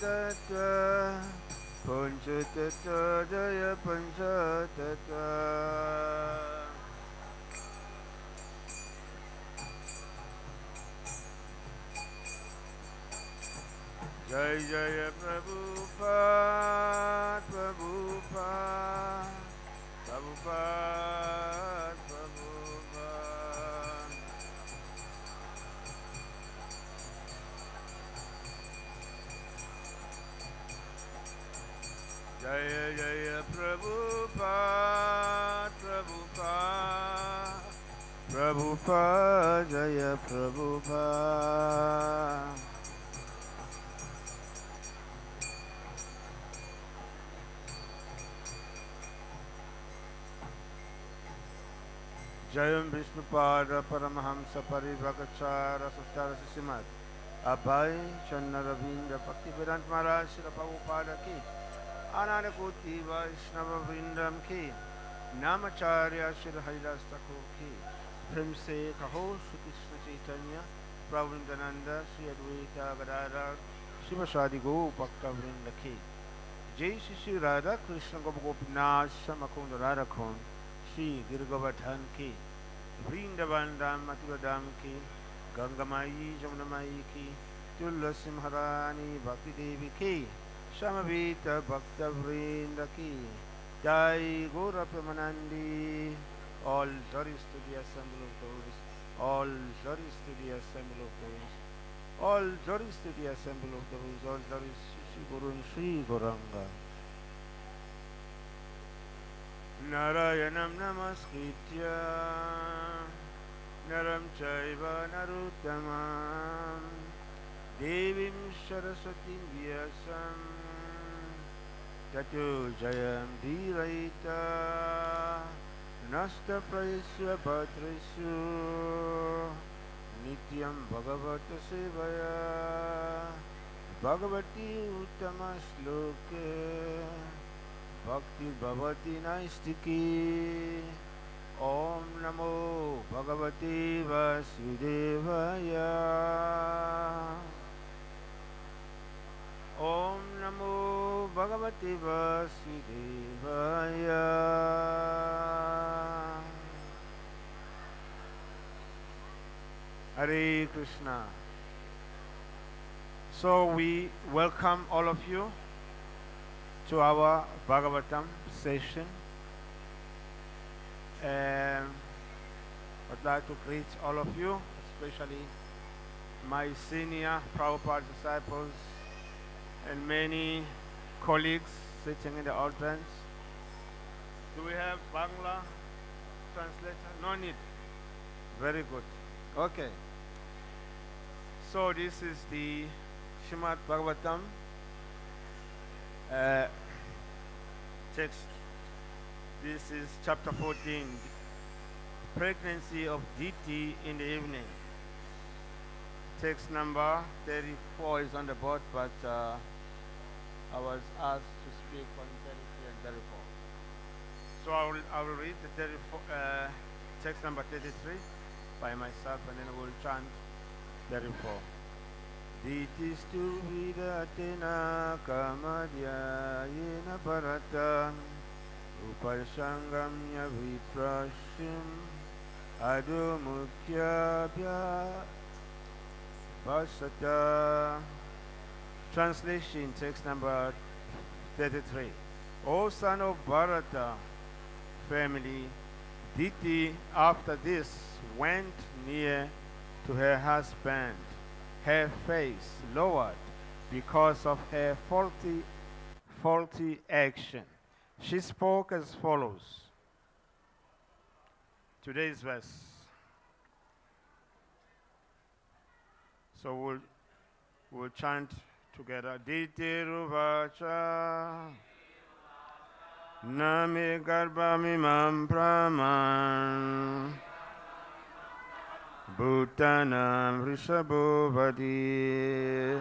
Tattva Panchatattva Jaya Panchatattva Jai Jaya Prabhupada Prabhupada Prabhupada Prabhupada Jaya Jaya Prabhupada Prabhupada Prabhupada Jaya Prabhupada Jayam Vishnupada Paramahamsa Parivakachara Sastara Srimad Abhay Channaravinda Bhakti Maharaj Srila Prabhupada ki Anandakoti Vaishnava Vrindam ki Namacharya Srila Haridas Thakur ki Prem se Kaho Sri Krishna Chaitanya Prabhu Nityananda Sri Advaita Gadadhar Srivasadi Go Bhakta Vrinda ki Jai Shri Radha Krishna Gopinath Makunda Radhakund Shri Giri Govardhan ki Vrindavan Dham Mathura Dham ki Gangamayi Jamunamayi ki Tulasi Maharani Bhakti Devi ki Shamavita Bhakta Vrinda ki Jai Gaura Premanandi all glories to the assembly of those all glories to the assembly of those all glories to the assembly of those all glories to Shri Guru and Shri Gauranga Narayanam Namaskritya Naram Chaiva Naruttamam Devim Saraswatim Vyasam Tato Jayam Dhiraita Nasta Praisya Bhatrasu Nityam Bhagavata Sevaya Bhagavati Uttama Shloke Bhakti Bhavati Naistiki Om Namo Bhagavate Vasudevaya Om Namo Bhagavate Vasudevaya Hare Krishna. So we welcome all of you to our Bhagavatam session. I'd like to greet all of you, especially my senior Prabhupada disciples and many colleagues sitting in the audience. Do we have Bangla translator? No need. Very good. Okay. So this is the Srimad Bhagavatam text. This is chapter 14, pregnancy of Diti in the evening. Text number 34 is on the board, but I was asked to speak on 33 and 34. So I will read the text number 33 by myself, and then I will chant 34. Ditistu vidatena kamadyayena bharatan upashangamya viprashim adumukyabhya vasata. Translation, text number 33. O son of Bharata family, Diti after this went near to her husband, her face lowered because of her faulty action. She spoke as follows. Today's verse. So we'll chant together. Diti ruvacha nami garbhamimam praman Bhutanam Vrishabhovati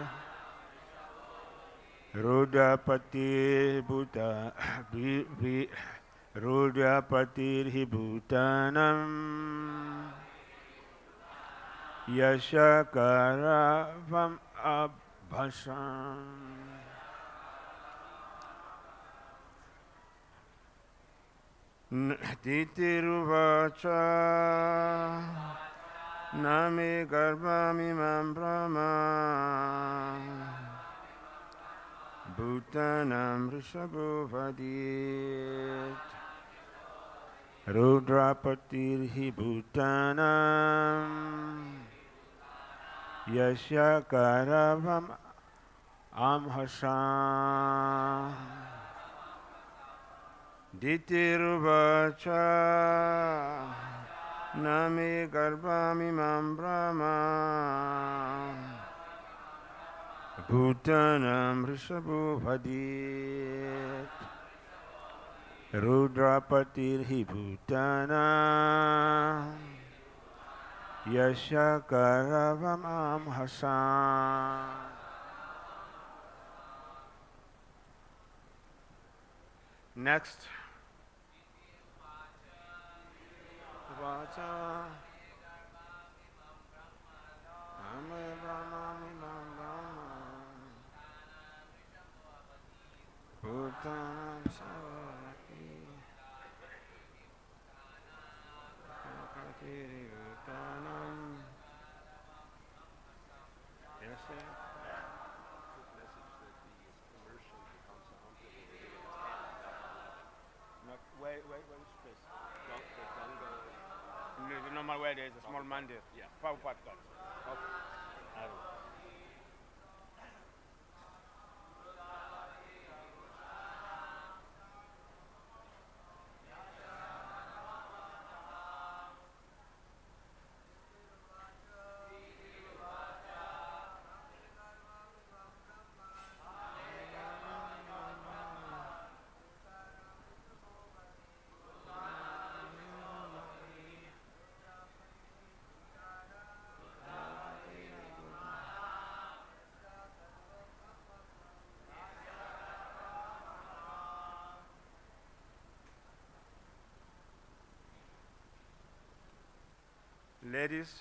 Rudapati Bhuta Rudapati Bhutanam Yashakaravam Abhasam. Titiruvacha Nami Garbhamimam Brahma Bhutanam Rishabhuvadit Rudrapatirhi Bhutanam Yasya Karavam Amhasam Ditiruvacha Nami Garbhamimam Brahma Bhutanam Rishabhuvadit Rudrapatirhi Bhutanam Yasya Karavam Amhasam. Next. Vacha Ame Brahmamimam Brahma Bhutanam Savati Kakatiri Bhutanam. Yes, sir. Wait, space. The normal way there is a small man there. Yeah. Prabhupada got. Okay. I will. Ladies,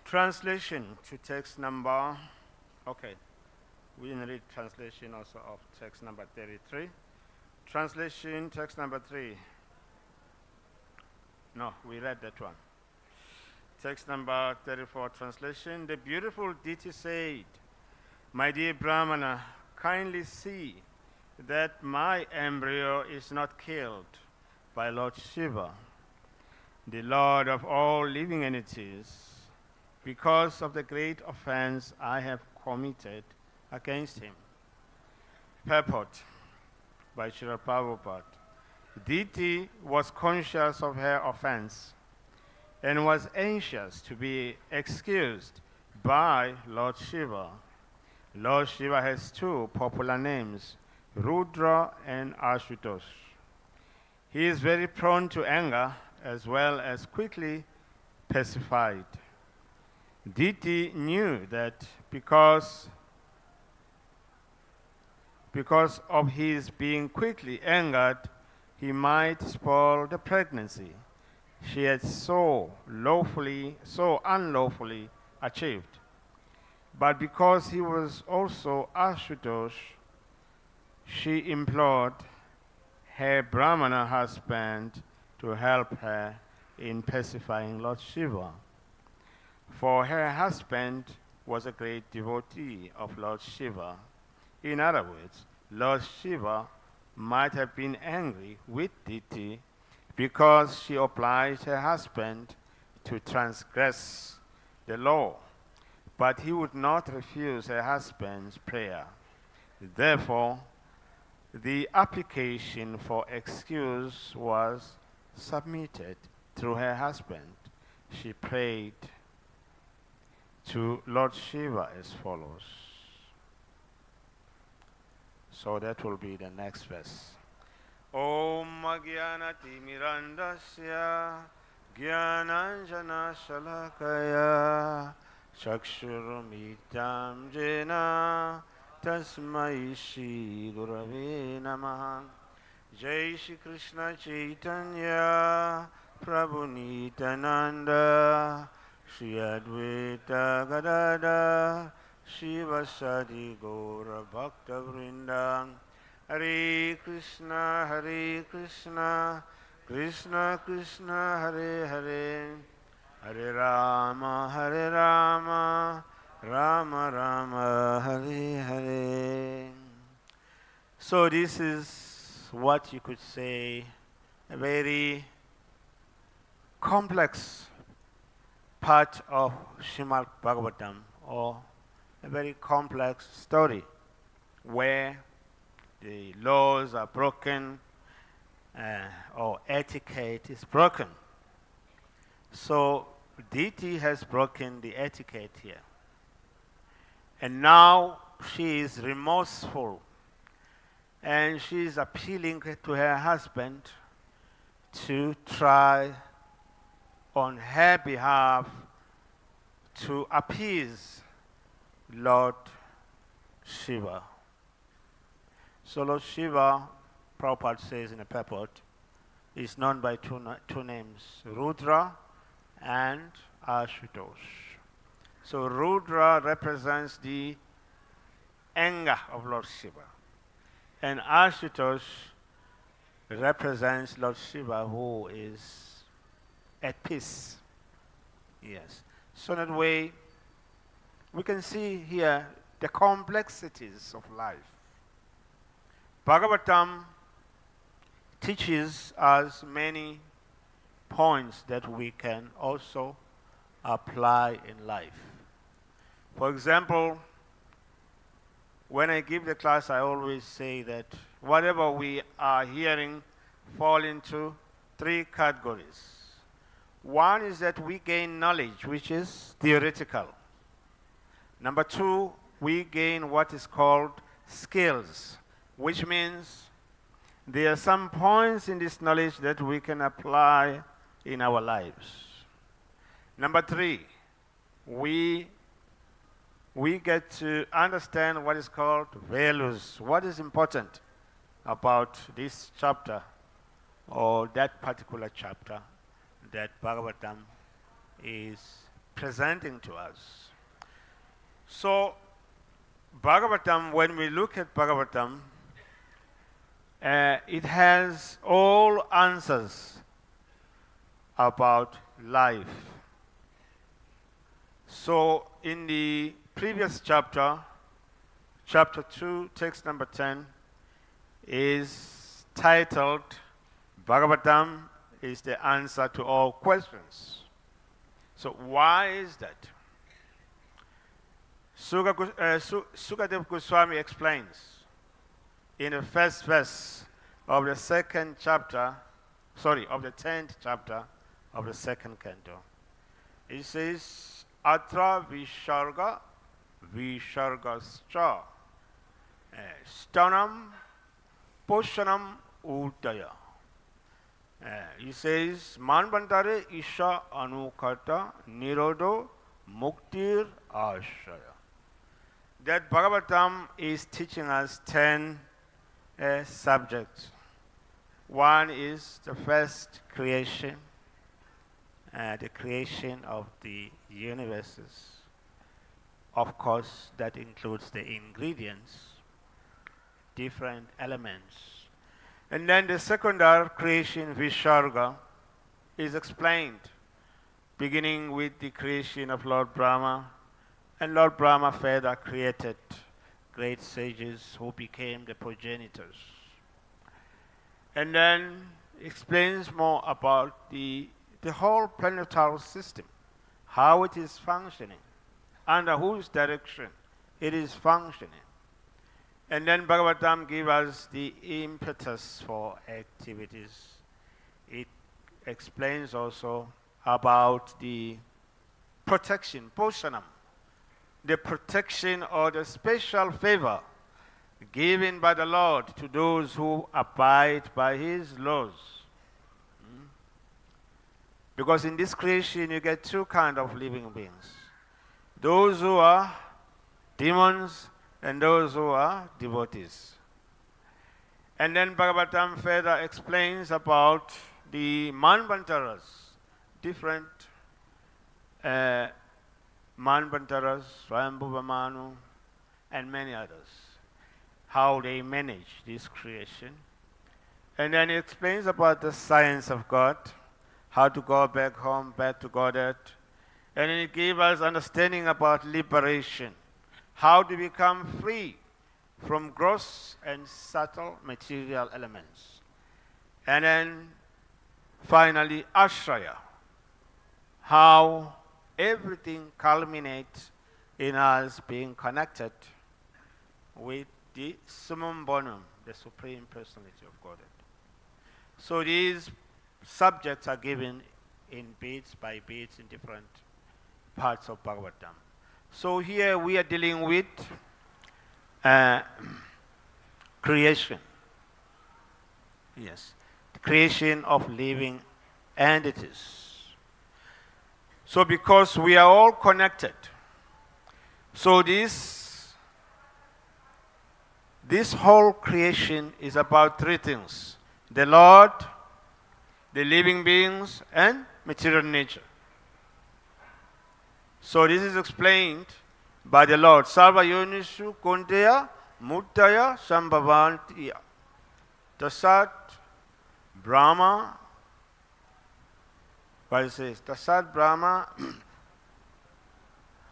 translation to text number, okay, we didn't read translation also of text number 33. Translation, text number 3. No, we read that one. Text number 34, translation. The beautiful deity said, "My dear Brahmana, kindly see that my embryo is not killed by Lord Shiva, the Lord of all living entities, because of the great offense I have committed against him." Purport by Srila Prabhupada. Deity was conscious of her offense and was anxious to be excused by Lord Shiva. Lord Shiva has two popular names, Rudra and Ashutosh. He is very prone to anger as well as quickly pacified. Deity knew that because of his being quickly angered, he might spoil the pregnancy she had so unlawfully achieved. But because he was also Ashutosh, she implored her Brahmana husband to help her in pacifying Lord Shiva. For her husband was a great devotee of Lord Shiva. In other words, Lord Shiva might have been angry with Deity because she obliged her husband to transgress the law, but he would not refuse her husband's prayer. Therefore, the application for excuse was submitted through her husband. She prayed to Lord Shiva as follows. So that will be the next verse. Om Agyanatimirandasya Gyananjana Shalakaya Chakshurumitam Jena Tasmai Shri Gurave Namaha. Jai Shri Krishna Chaitanya Prabhu Nityananda Shri Advaita Gadada Shivasadi Gaura Bhakta Vrinda. Hare Krishna, Krishna Krishna, Hare Hare, Hare Rama, Rama Rama, Hare Hare. So this is what you could say, a very complex part of Srimad Bhagavatam, or a very complex story where the laws are broken or etiquette is broken. So deity has broken the etiquette here. And now she is remorseful and she is appealing to her husband to try on her behalf to appease Lord Shiva. So Lord Shiva, Prabhupada says in a purport, is known by two names, Rudra and Ashutosh. So Rudra represents the anger of Lord Shiva, and Ashutosh represents Lord Shiva, who is at peace. Yes. So in that way, we can see here the complexities of life. Bhagavatam teaches us many points that we can also apply in life. For example, when I give the class, I always say that whatever we are hearing fall into three categories. One is that we gain knowledge, which is theoretical. Number two, we gain what is called skills, which means there are some points in this knowledge that we can apply in our lives. Number three, we get to understand what is called values, what is important about this chapter or that particular chapter that Bhagavatam is presenting to us. So Bhagavatam, when we look at Bhagavatam, it has all answers about life. So in the previous chapter, chapter 2, text number 10, is titled Bhagavatam is the answer to all questions. So why is that? Sukadeva Goswami explains in the first verse of the second chapter, of the 10th chapter of the second canto. It says, Atra Visharga Vishargascha Stanam Poshanam Udaya. He says, Manbantare Isha Anukata Nirodo Muktir Ashaya. That Bhagavatam is teaching us 10 subjects. One is the first creation, the creation of the universes. Of course, that includes the ingredients, different elements. And then the secondary creation, Visharga, is explained, beginning with the creation of Lord Brahma. And Lord Brahma further created great sages who became the progenitors. And then explains more about the whole planetary system, how it is functioning, under whose direction it is functioning. And then Bhagavatam gives us the impetus for activities. It explains also about the protection, poshanam, the protection or the special favor given by the Lord to those who abide by His laws. Because in this creation you get two kinds of living beings. Those who are demons and those who are devotees. And then Bhagavatam further explains about the Manvantaras, different Manvantaras, Swayambhuva Manu, and many others, how they manage this creation. And then he explains about the science of God, how to go back home, back to Godhead. And then he gave us understanding about liberation, how to become free from gross and subtle material elements. And then finally, Ashraya, how everything culminates in us being connected with the summum bonum, the Supreme Personality of Godhead. So these subjects are given in bits by bits in different parts of Bhagavatam. So here we are dealing with creation. Yes, the creation of living entities. So because we are all connected, so this whole creation is about three things: the Lord, the living beings, and material nature. So this is explained by the Lord. Sarva yonishu kunteya muttaya sambhavantiya. Tasat Brahma, what it says? Tasat Brahma,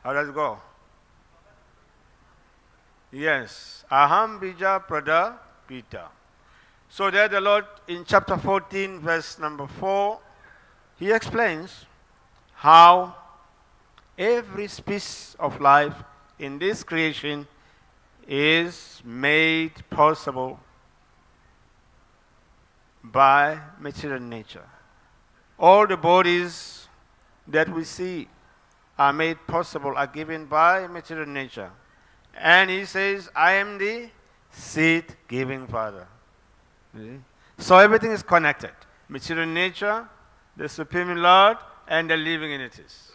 how does it go? Yes. Aham bija prada pita. So there the Lord in chapter 14 verse number 4, he explains how every species of life in this creation is made possible by material nature. All the bodies that we see are made possible, are given by material nature. And he says, I am the seed-giving Father. So everything is connected. Material nature, the Supreme Lord, and the living entities.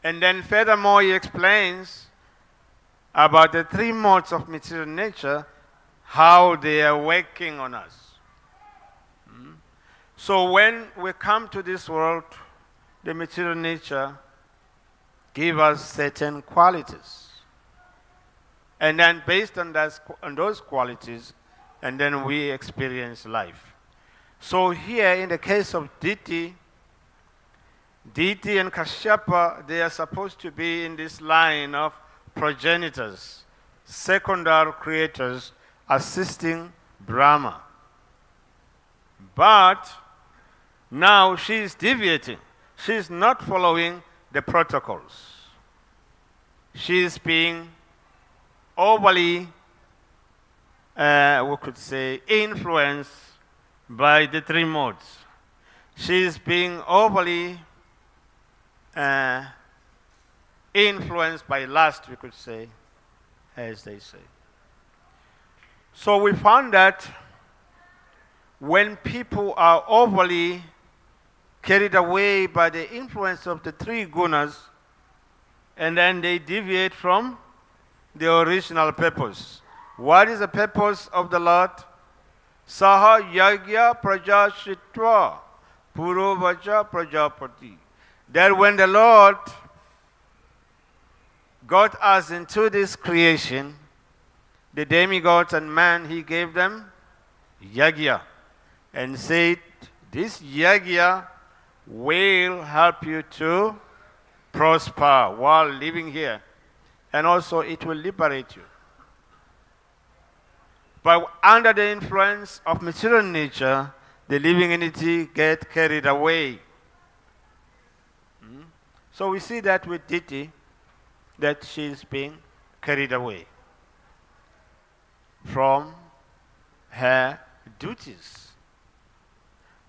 And then furthermore, he explains about the three modes of material nature, how they are working on us. So when we come to this world, the material nature gives us certain qualities. And then based on those qualities, and then we experience life. So here in the case of Diti and Kashyapa, they are supposed to be in this line of progenitors, secondary creators assisting Brahma. But now she is deviating. She is not following the protocols. She is being overly, we could say, influenced by the three modes. She is being overly influenced by lust, we could say, as they say. So we found that when people are overly carried away by the influence of the three gunas, and then they deviate from the original purpose. What is the purpose of the Lord? Saha yagya prajashitva purovacha prajapati. That when the Lord got us into this creation, the demigods and man, he gave them yagya and said, this yagya will help you to prosper while living here, and also it will liberate you. But under the influence of material nature, the living entity get carried away. So we see that with Diti, that she is being carried away from her duties.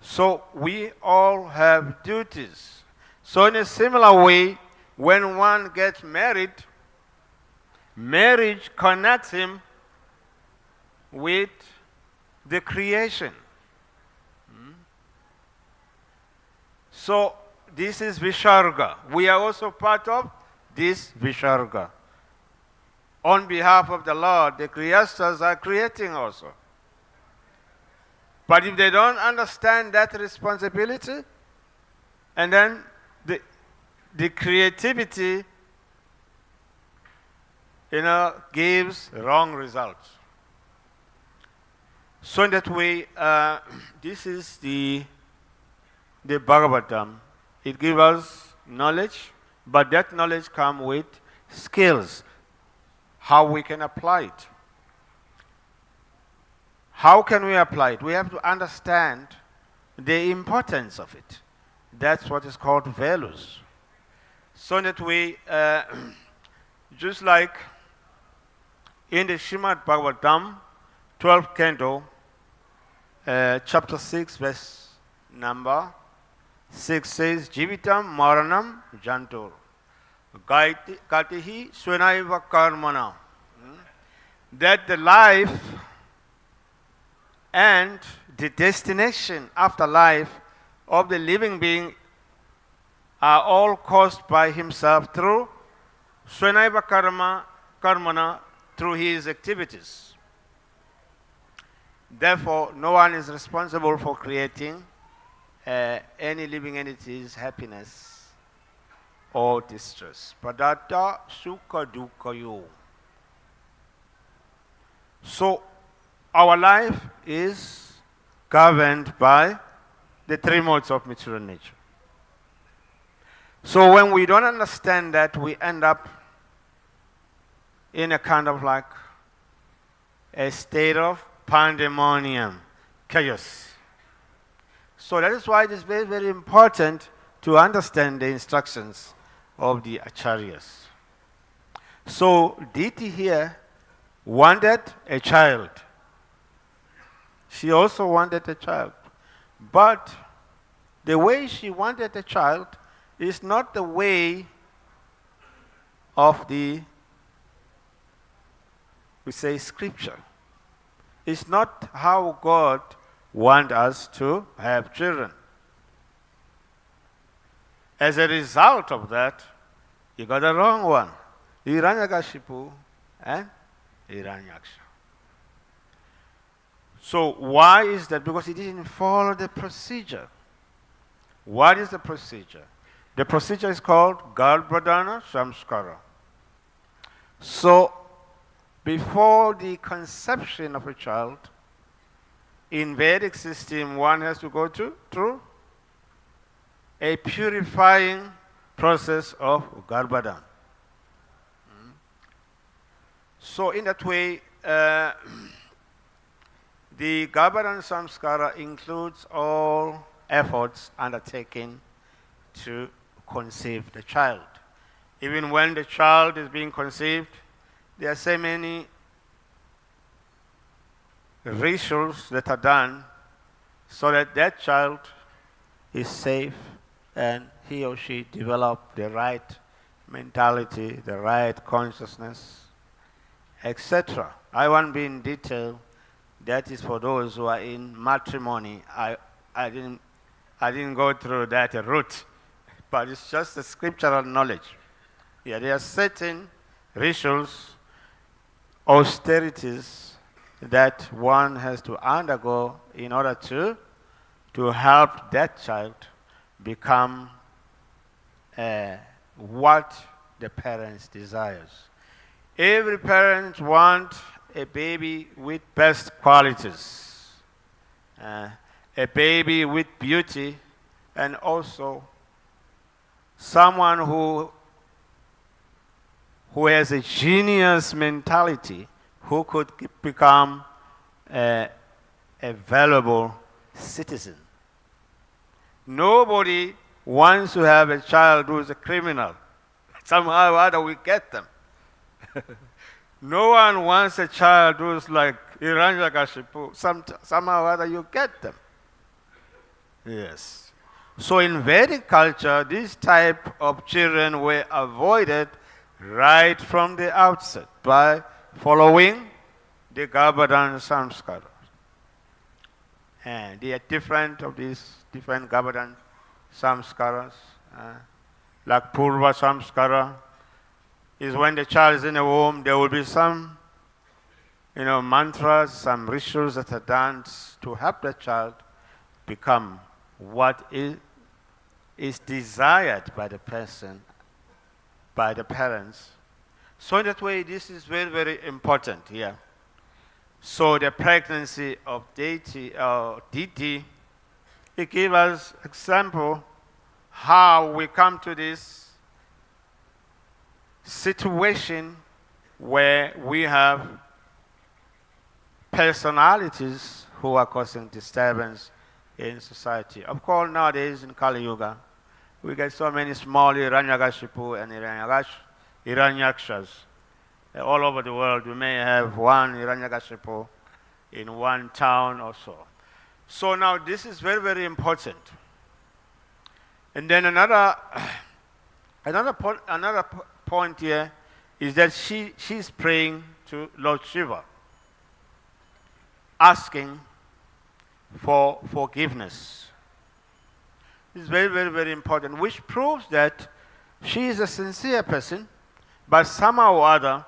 So we all have duties. So in a similar way, when one gets married, marriage connects him with the creation. So this is Visharga. We are also part of this Visharga. On behalf of the Lord, the creators are creating also. But if they don't understand that responsibility, and then the creativity, gives wrong results. So in that way, this is the Bhagavatam. It gives us knowledge, but that knowledge comes with skills, how we can apply it. How can we apply it? We have to understand the importance of it. That's what is called values. So that we, just like in the Srimad Bhagavatam, 12th canto, chapter 6, verse number 6 says, Jivitam Maranam Jantur Gatihi Swenaiva Karmana. That the life and the destination after life of the living being are all caused by himself through Swenaiva Karmana, through his activities. Therefore, no one is responsible for creating any living entity's happiness or distress. Padatta sukha dukkhayo. So, our life is governed by the three modes of material nature. So when we don't understand that, we end up in a kind of like a state of pandemonium, chaos. So that is why it is very, very important to understand the instructions of the Acharyas. So Diti here wanted a child. She also wanted a child. But the way she wanted a child is not the way of we say, scripture. It's not how God wants us to have children. As a result of that, you got the wrong one. Hiranyakashipu and Hiranyaksha. So why is that? Because he didn't follow the procedure. What is the procedure? The procedure is called Garbhadhana Samskara. So before the conception of a child, in Vedic system, one has to go through a purifying process of Garbhadhana. So in that way, the Garbhadhana Samskara includes all efforts undertaken to conceive the child. Even when the child is being conceived, there are so many rituals that are done so that that child is safe and he or she develop the right mentality, the right consciousness, etc. I won't be in detail. That is for those who are in matrimony. I didn't go through that route, but it's just a scriptural knowledge. Yeah, there are certain rituals, austerities that one has to undergo in order to help that child become what the parents desires. Every parent wants a baby with best qualities, a baby with beauty, and also someone who has a genius mentality, who could become a valuable citizen. Nobody wants to have a child who is a criminal. Somehow or other we get them. No one wants a child who is like Hiranyakashipu. Somehow or other you get them. Yes. So in Vedic culture, this type of children were avoided right from the outset by following the Govardhan Samskara. And they are different of these different Govardhan Samskaras. Like Purva Samskara is when the child is in a womb, there will be some mantras, some rituals that are done to help the child become what is desired by the person, by the parents. So in that way, this is very, very important here. So the pregnancy of deity, it gives us example how we come to this situation where we have personalities who are causing disturbance in society. Of course, nowadays in Kali Yuga, we get so many small Hiranyakashipu and Hiranyakshas. All over the world, we may have one Hiranyakashipu in one town or so. So now this is very, very important. And then another point here is that she's praying to Lord Shiva, asking for forgiveness. This is very, very, very important, which proves that she is a sincere person, but somehow or other,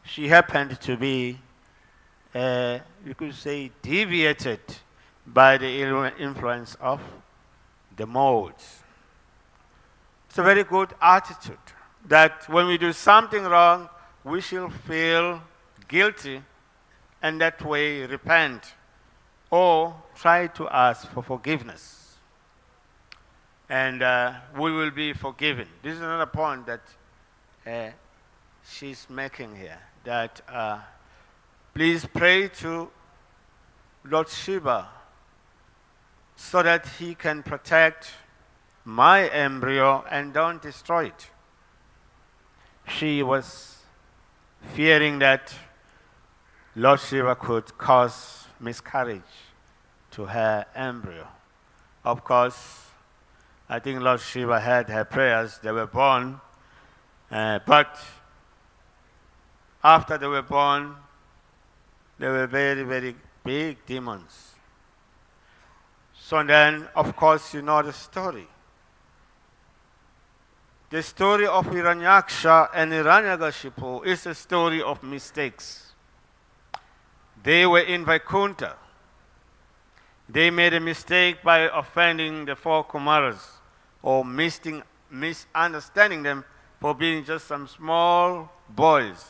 she happened to be, you could say, deviated by the influence of the modes. It's a very good attitude that when we do something wrong, we shall feel guilty and that way repent or try to ask for forgiveness. And we will be forgiven. This is another point that she's making here, that please pray to Lord Shiva so that he can protect my embryo and don't destroy it. She was fearing that Lord Shiva could cause miscarriage to her embryo. Of course, I think Lord Shiva had her prayers. They were born, but after they were born, they were very, very big demons. So then, of course, you know the story. The story of Hiranyaksha and Hiranyakashipu is a story of mistakes. They were in Vaikuntha. They made a mistake by offending the four Kumaras or misunderstanding them for being just some small boys.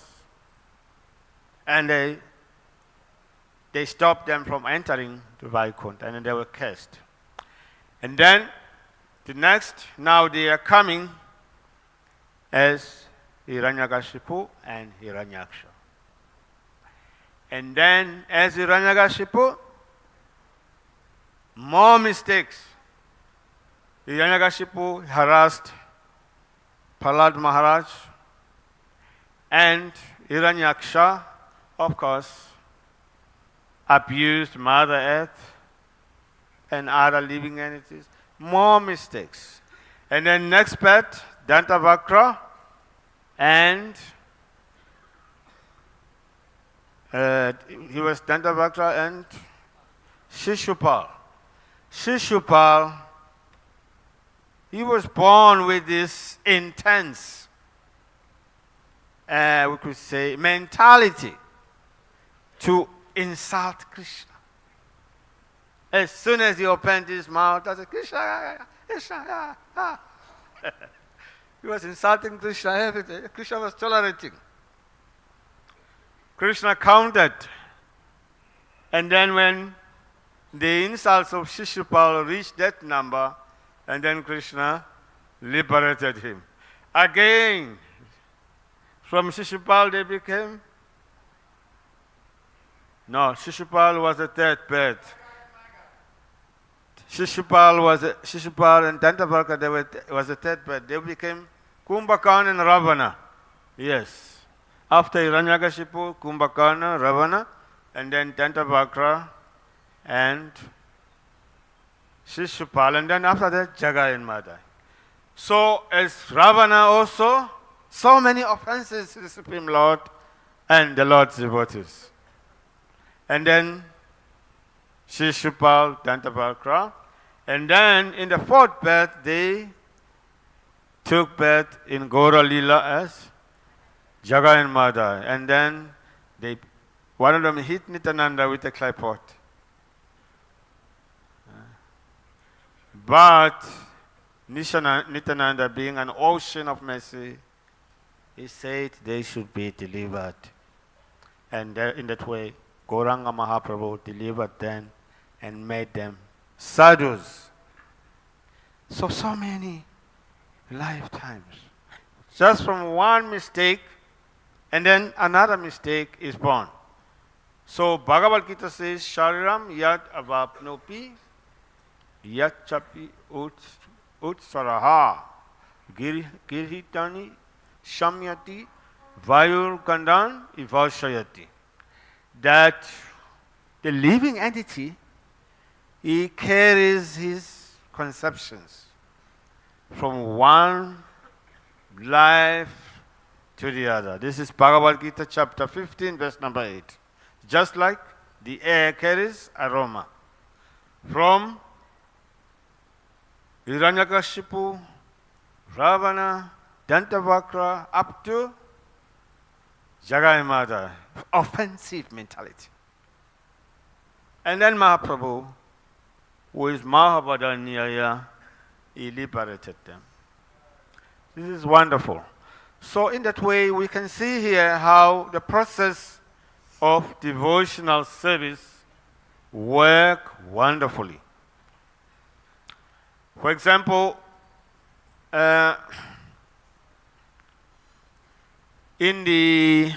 And they stopped them from entering the Vaikuntha, and they were cursed. And then the next, now they are coming as Hiranyakashipu and Hiranyaksha. And then as Hiranyakashipu, more mistakes. Hiranyakashipu harassed Prahlad Maharaj, and Hiranyaksha, of course, abused Mother Earth and other living entities. More mistakes. And then next part, Dantavakra and he was Dantavakra and Shishupal. Shishupal, he was born with this intense, we could say, mentality to insult Krishna. As soon as he opened his mouth, I said, Krishna, Krishna, He was insulting Krishna, everything. Krishna was tolerating. Krishna counted. And then when the insults of Shishupal reached that number, and then Krishna liberated him. Again, from Shishupal they became... No, Shishupal was the third bird. Shishupal and Dantavakra was the third bird. They became Kumbhakarna and Ravana. Yes. After Hiranyakashipu, Kumbhakarna, Ravana, and then Dantavakra and Shishupal, and then after that, Jagai and Madai. So, as Ravana also, so many offenses to the Supreme Lord and the Lord's devotees. and then Shishupal, Dantavakra, and then in the fourth birth they took birth in Gora Lila as Jagai and Madai, and then one of them hit Nityananda with a clay pot. But Nityananda, being an ocean of mercy, he said they should be delivered. And in that way, Gauranga Mahaprabhu delivered them and made them sadhus. So many lifetimes. Just from one mistake, and then another mistake is born. So Bhagavad Gita says, Shariram yad avapnopi yat chapi utsaraha girhitani shamyati vayur kandan ivashayati. That the living entity, he carries his conceptions from one life to the other. This is Bhagavad Gita chapter 15, verse number 8. Just like the air carries aroma from Hiranyakashipu, Ravana, Dantavakra, up to Jagai Mada. Offensive mentality. And then Mahaprabhu, who is Mahabhadanyaya, he liberated them. This is wonderful. So in that way, we can see here how the process of devotional service work wonderfully. For example, in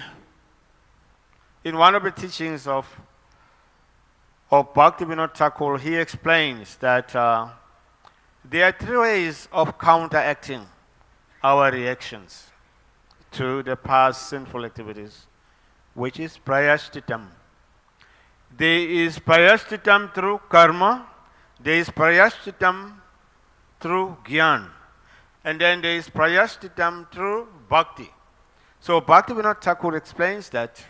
one of the teachings of Bhaktivinoda Thakur, he explains that there are three ways of counteracting our reactions to the past sinful activities, which is prayashchitam. There is prayashchitam through karma, there is prayashchitam through gyan, and then there is prayashchitam through bhakti. So Bhaktivinoda Thakur explains that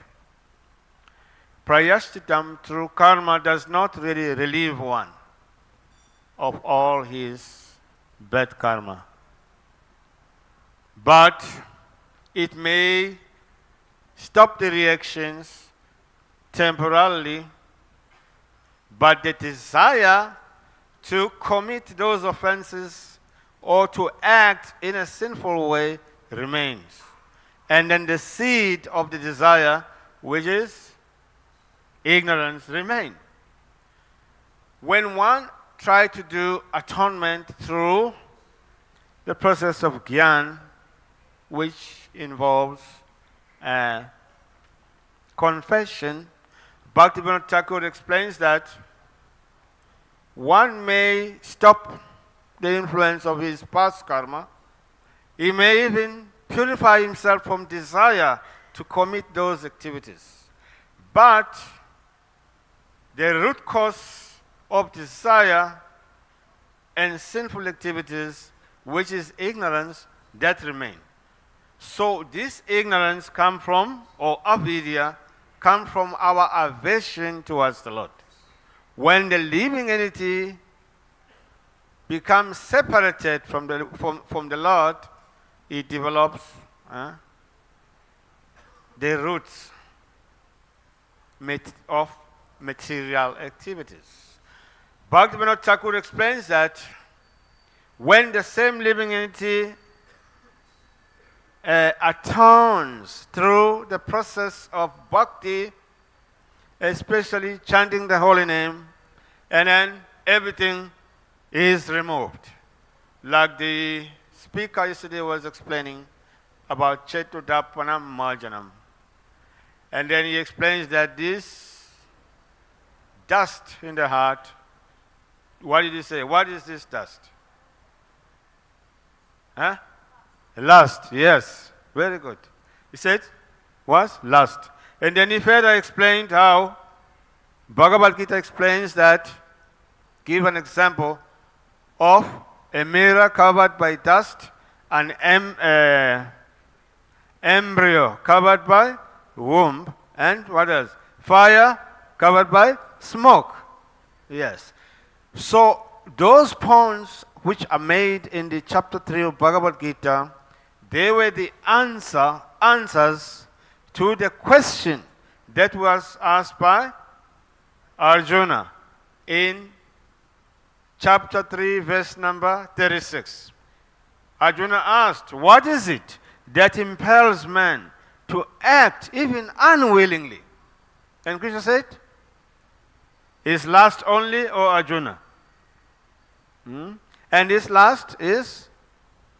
prayashchitam through karma does not really relieve one of all his bad karma, but it may stop the reactions temporarily, but the desire to commit those offenses or to act in a sinful way remains. And then the seed of the desire, which is ignorance, remains. When one tries to do atonement through the process of gyan, which involves confession, Bhaktivinoda Thakur explains that one may stop the influence of his past karma. He may even purify himself from desire to commit those activities. But the root cause of desire and sinful activities, which is ignorance, that remains. So this ignorance comes from, or avidya, comes from our aversion towards the Lord. When the living entity becomes separated from the Lord, it develops the roots of material activities. Bhaktivinoda Thakur explains that when the same living entity atones through the process of bhakti, especially chanting the holy name, and then everything is removed. Like the speaker yesterday was explaining about Chetudappanam Marjanam. And then he explains that this dust in the heart, what did he say? What is this dust? Huh? Lust, yes. Very good. He said, what? Lust. And then he further explained how Bhagavad Gita explains that, give an example of a mirror covered by dust, an embryo covered by womb, and what else? Fire Covered by smoke. Yes. So those ponds which are made in the chapter 3 of Bhagavad Gita, they were the answers to the question that was asked by Arjuna in chapter 3, verse number 36. Arjuna asked, what is it that impels man to act even unwillingly? And Krishna said, is lust only or Arjuna? And this lust is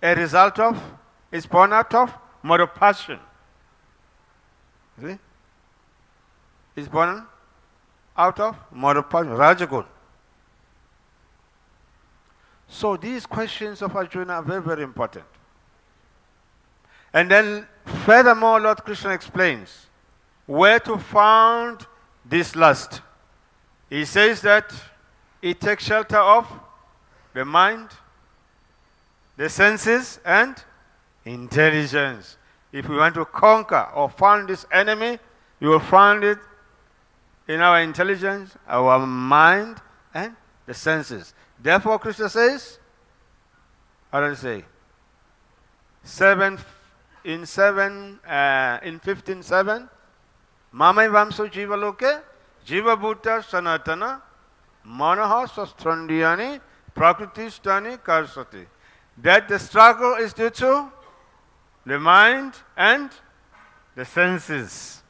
a result of, is born out of mode of passion. See? It's born out of mode of passion, Rajagun. So these questions of Arjuna are very, very important. And then furthermore, Lord Krishna explains where to find this lust. He says that it takes shelter of the mind, the senses, and intelligence. If we want to conquer or find this enemy, you will find it in our intelligence, our mind, and the senses. Therefore, Krishna says, how does he say? In 15:7, Mamai Vamso Jiva Loke, Jiva Bhuta Sanatana, Manaha Sastrandyani, Prakriti Stani Karsati. That the struggle is due to the mind and the senses.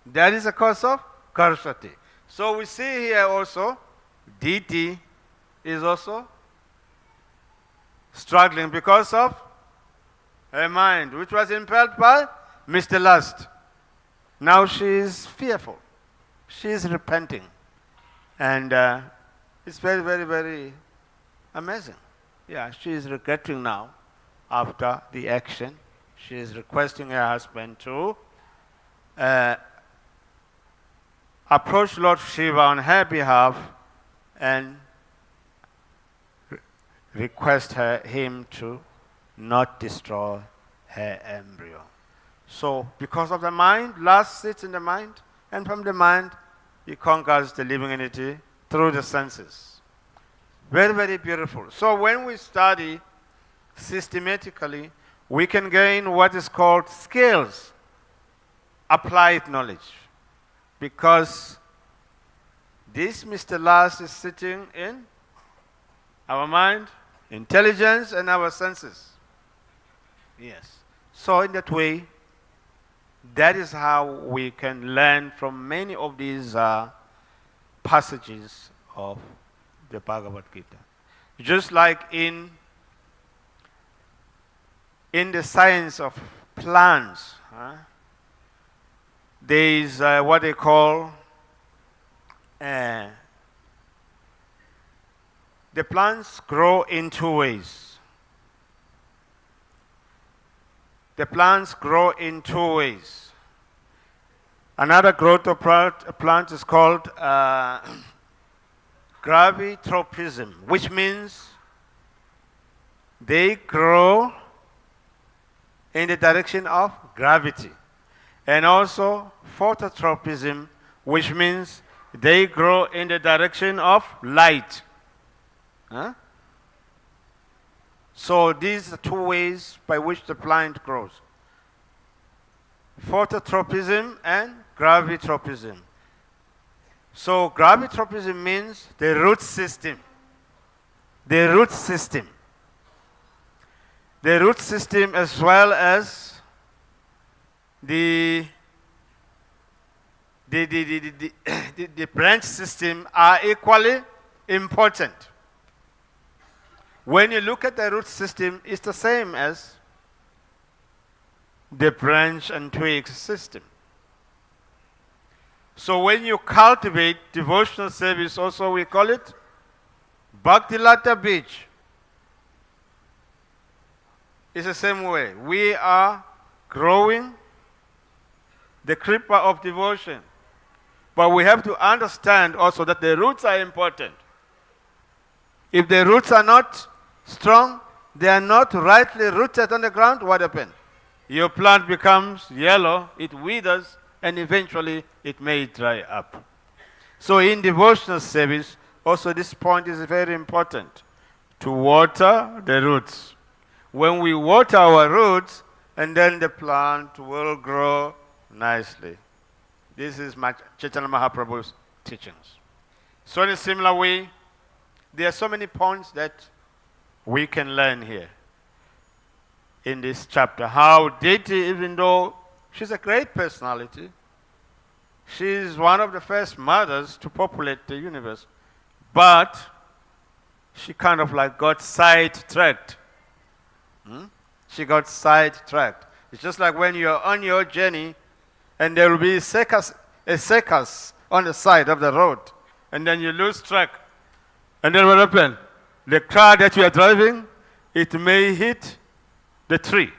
That is the cause of Karsati. So we see here also, deity is also struggling because of her mind, which was impelled by Mr. Lust. Now she is fearful. She is repenting. And it's very, very, very amazing. Yeah, she is regretting now after the action. She is requesting her husband to approach Lord Shiva on her behalf and request him to not destroy her embryo. So, because of the mind, lust sits in the mind, and from the mind, he conquers the living entity through the senses. Very, very beautiful. So, when we study systematically, we can gain what is called skills, applied knowledge, because this Mr. Lust is sitting in our mind, intelligence, and our senses. Yes. So in that way, that is how we can learn from many of these passages of the Bhagavad Gita. Just like in the science of plants, there is what they call the plants grow in two ways. The plants grow in two ways. Another growth of plant is called gravitropism, which means they grow in the direction of gravity. And also phototropism, which means they grow in the direction of light. So these are two ways by which the plant grows. Phototropism and gravitropism. So gravitropism means the root system. The root system. The root system as well as the branch system are equally important. When you look at the root system, it's the same as the branch and twigs system. So when you cultivate devotional service, also we call it Bhakti Lata Beach. It's the same way. We are growing the creeper of devotion. But we have to understand also that the roots are important. If the roots are not strong, they are not rightly rooted on the ground, what happens? Your plant becomes yellow, it withers, and eventually it may dry up. So in devotional service, also this point is very important, to water the roots. When we water our roots, and then the plant will grow nicely. This is Chaitanya Mahaprabhu's teachings. So in a similar way, there are so many points that we can learn here in this chapter. How Deity, even though she's a great personality, she is one of the first mothers to populate the universe, but she kind of like got sidetracked. She got sidetracked. It's just like when you're on your journey and there will be a circus on the side of the road, and then you lose track. And then what happened? The car that you are driving, it may hit the tree.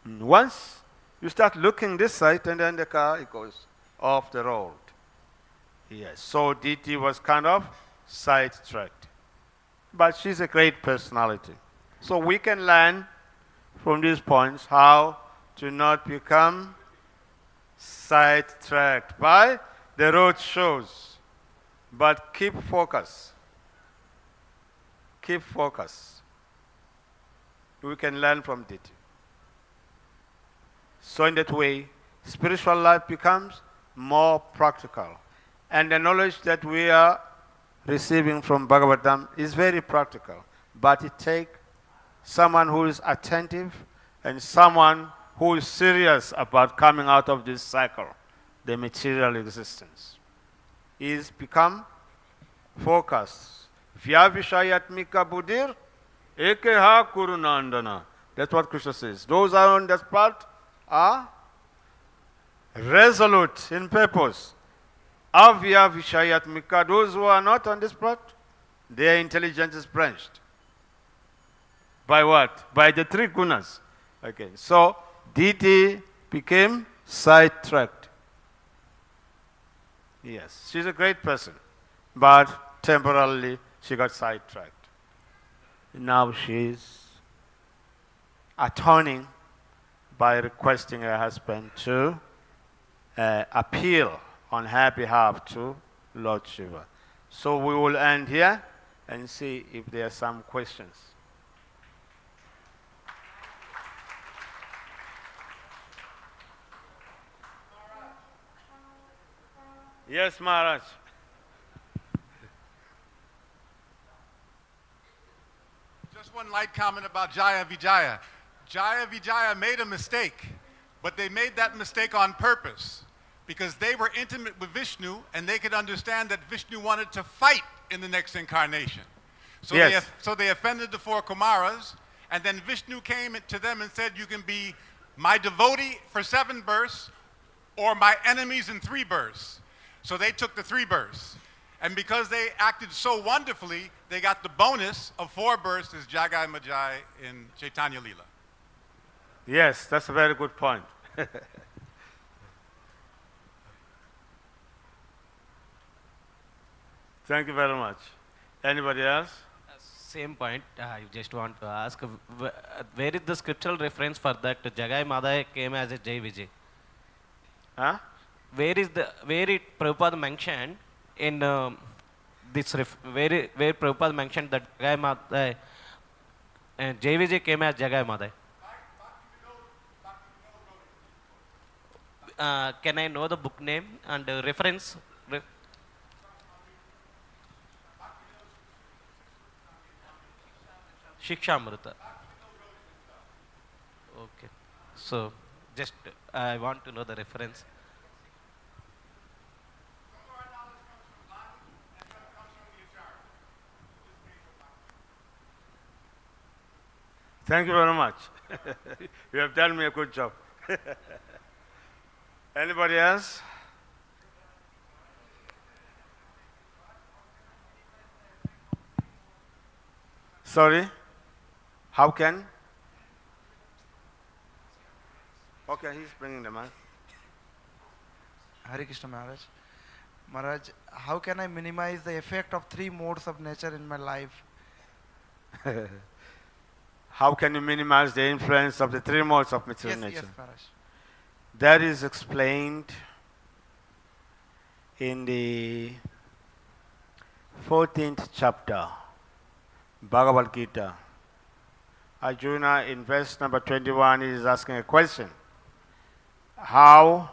Once you start looking this side, and then the car, it goes off the road. Yes, so DT was kind of sidetracked. But she's a great personality. So we can learn from these points how to not become sidetracked by the road shows, but keep focus. Keep focus. We can learn from DT. So in that way, spiritual life becomes more practical. And the knowledge that we are receiving from Bhagavatam is very practical. But it takes someone who is attentive and someone who is serious about coming out of this cycle, the material existence. Is become focused. Vyavishayatmika buddhir ekeha kurunandana. That's what Krishna says. Those who are on that path are resolute in purpose. Avyavishayatmika, those who are not on this path, their intelligence is branched. By what? By the three gunas. Okay, so DT became sidetracked. Yes, she's a great person, but temporarily she got sidetracked. Now she's atoning by requesting her husband to appeal on her behalf to Lord Shiva. So we will end here and see if there are some questions. Yes, Maharaj. Just one light comment about Jaya Vijaya. Jaya Vijaya made a mistake, but they made that mistake on purpose because they were intimate with Vishnu and they could understand that Vishnu wanted to fight in the next incarnation. So, yes. so they offended the four Kumaras, and then Vishnu came to them and said, you can be my devotee for 7 births or my enemies in 3 births. So they took the 3 births. And because they acted so wonderfully, they got the bonus of 4 births as Jagai Majai in Chaitanya Leela. Yes, that's a very good point. Thank you very much. Anybody else? Same point. I just want to ask, where is the scriptural reference for that Jagai Madai came as a Jai Vijay? Huh? Where it Prabhupada mentioned in where Prabhupada mentioned that Jagai Madai and Jai Vijay came as Jagai Madai? Can I know the book name and reference? Shikshamrita. Okay. So, just I want to know the reference. Thank you very much. You have done me a good job. Anybody else? Sorry? How can? Okay, he's bringing the mic. Hare Krishna Maharaj. Maharaj, how can I minimize the effect of 3 modes of nature in my life? How can you minimize the influence of the 3 modes of material nature? Yes, Maharaj. That is explained in the 14th chapter, Bhagavad Gita, Arjuna in verse number 21 is asking a question. How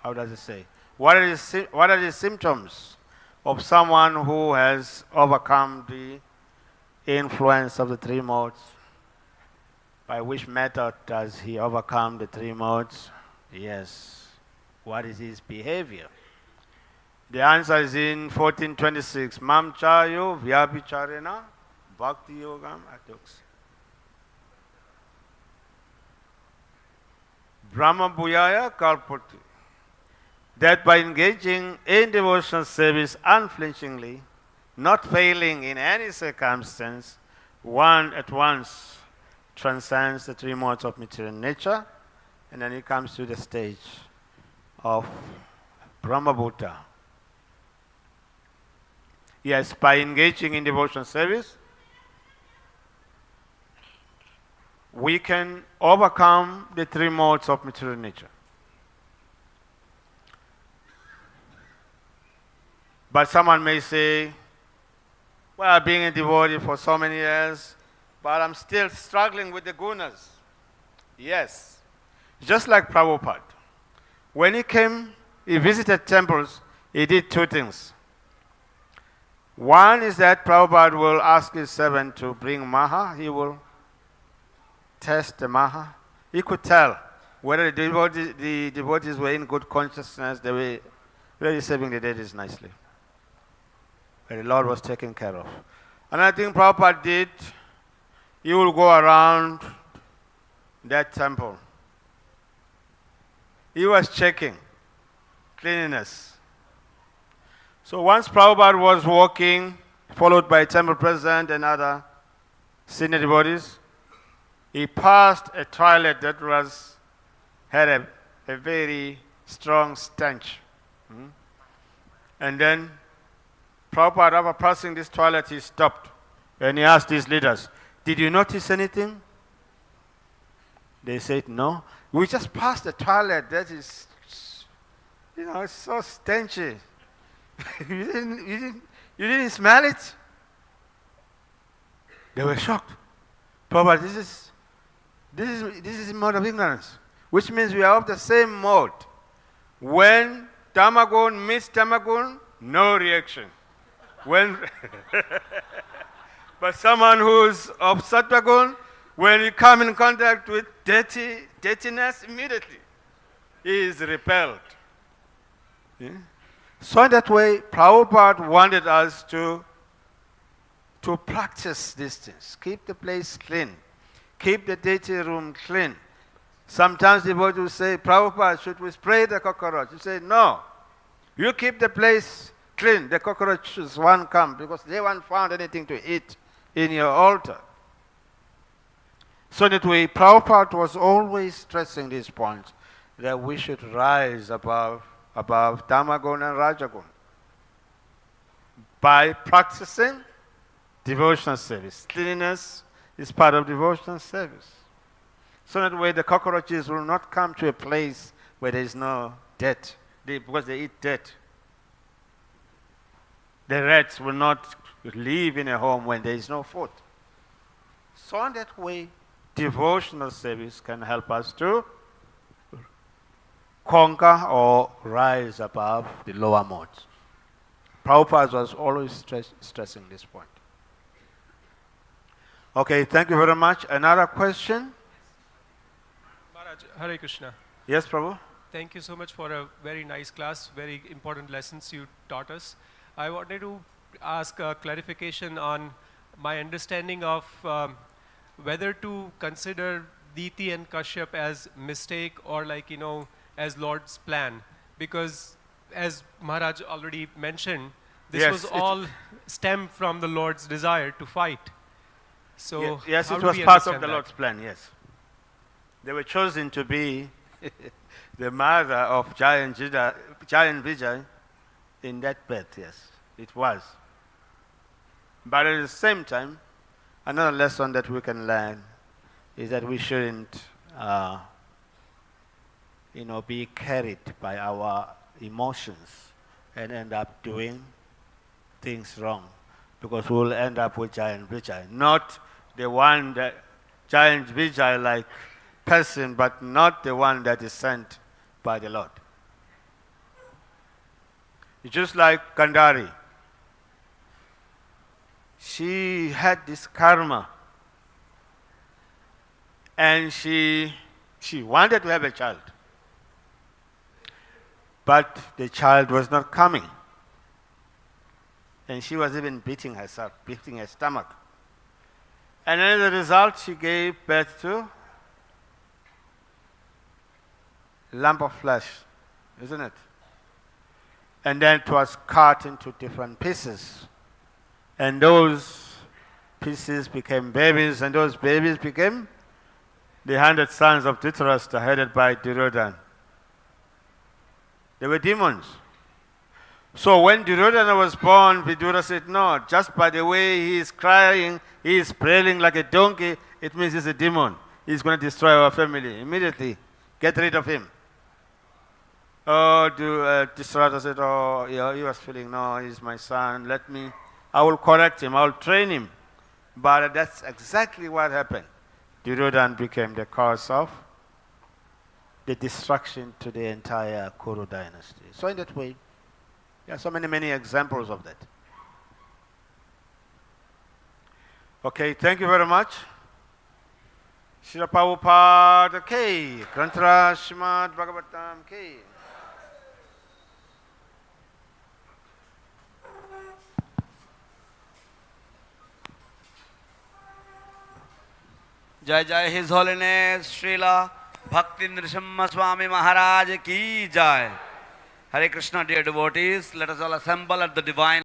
does it say? What are the symptoms of someone who has overcome the influence of the three modes? By which method does he overcome the three modes? Yes. What is his behavior? The answer is in 1426. Mam chayo vyabhicharena bhakti yogam atux. Brahma bhuyaya kalpati. That by engaging in devotional service unflinchingly, not failing in any circumstance, one at once transcends the three modes of material nature, and then he comes to the stage of Brahmabhuta. Yes, by engaging in devotional service, we can overcome the three modes of material nature. But someone may say, well, I've been a devotee for so many years, but I'm still struggling with the gunas. Yes. Just like Prabhupada. When he came, he visited temples, he did two things. One is that Prabhupada will ask his servant to bring maha. He will test the maha. He could tell whether the devotees were in good consciousness, they were really serving the deities nicely. But the Lord was taken care of. Another thing Prabhupada did, he will go around that temple. He was checking cleanliness. So once Prabhupada was walking, followed by temple president and other senior devotees, he passed a toilet that had a very strong stench. And then Prabhupada, after passing this toilet, he stopped and he asked his leaders, did you notice anything? They said, no. We just passed the toilet that is, it's so stenchy. you didn't smell it? They were shocked. Prabhupada, this is a mode of ignorance, which means we are of the same mode. When Tamagun meets Tamagun, no reaction. But someone who's of Sattvagun, when you come in contact with dirtiness, immediately he is repelled. Yeah? So that way, Prabhupada wanted us to practice these things. Keep the place clean. Keep the deity room clean. Sometimes devotees will say, Prabhupada, should we spray the cockroach? You say, no. You keep the place clean. The cockroaches won't come because they won't find anything to eat in your altar. So that way, Prabhupada was always stressing these points, that we should rise above Tamagun and Rajagun by practicing devotional service. Cleanliness is part of devotional service. So that way the cockroaches will not come to a place where there is no dirt, because they eat dirt. The rats will not live in a home when there is no food. So in that way, devotional service can help us to conquer or rise above the lower modes. Prabhupada was always stressing this point. Okay, thank you very much. Another question? Maharaj, Hare Krishna. Yes, Prabhu? Thank you so much for a very nice class, very important lessons you taught us. I wanted to ask a clarification on my understanding of whether to consider Diti and Kashyap as mistake or as Lord's plan. Because as Maharaj already mentioned, this was all stemmed from the Lord's desire to fight. So yes, how it do was we part of understand the that? Lord's plan, yes. They were chosen to be the mother of Giant Vijay in that birth, yes. It was. But at the same time, another lesson that we can learn is that we shouldn't be carried by our emotions and end up doing things wrong, because we will end up with giant Vijay. Not the one that giant Vijay like person, but not the one that is sent by the Lord. It's just like Gandhari. She had this karma, and she wanted to have a child, but the child was not coming. And she was even beating herself, beating her stomach. And as a result, she gave birth to a lump of flesh, isn't it? And then it was cut into different pieces. And those pieces became babies, and those babies became the 100 sons of Dhritarashtra, headed by Duryodhana. They were demons. So when Duryodhana was born, Vidura said, no, just by the way he is crying, he is praying like a donkey, it means he's a demon. He's going to destroy our family. Immediately, get rid of him. Oh, Dhritarashtra said, oh, yeah, he was feeling, no, he's my son, I will correct him, I will train him. But that's exactly what happened. Duryodhana became the cause of the destruction to the entire Kuru dynasty. So in that way, there are so many examples of that. Okay, thank you very much. Srila Prabhupada Ki, Granthra Srimad Bhagavatam Ki. Jai Jai His Holiness Srila Bhakti Narasimha Swami Maharaj Ki Jai. Hare Krishna, dear devotees, let us all assemble at the divine